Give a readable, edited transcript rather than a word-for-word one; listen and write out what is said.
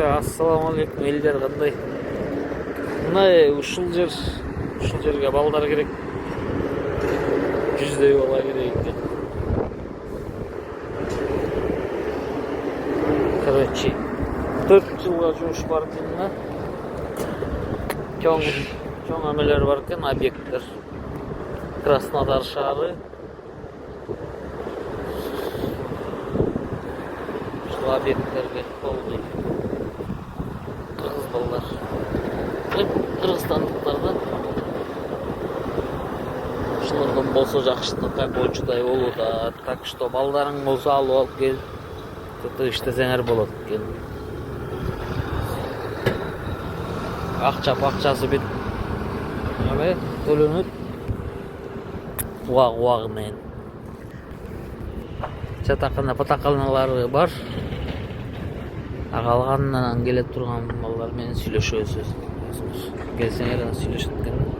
Ассаламу алейкум элдер, кандай? Мына ушул жерге балдар керек. 100дөй бала керек экен. Короче, 4 жылга жумуш бар экен мына. Чоң эмелер бар экен, объекттер. Краснодар шаары. Ушул объекттерге болду. Кыргыз балдар. Кыргызстандыктар да. Ушулардан болсо жакшылык кайпоочудай болууда. Так что балдарың болсо алып кел. Тут иштесеңер болот экен. Акчасы бит. Эме төлөнөт. Уагы менен. Патаканалары бар. Калганынан келип турган балдар менен сүйлөшөбүз. Келсеңер сүйлөшөт экен.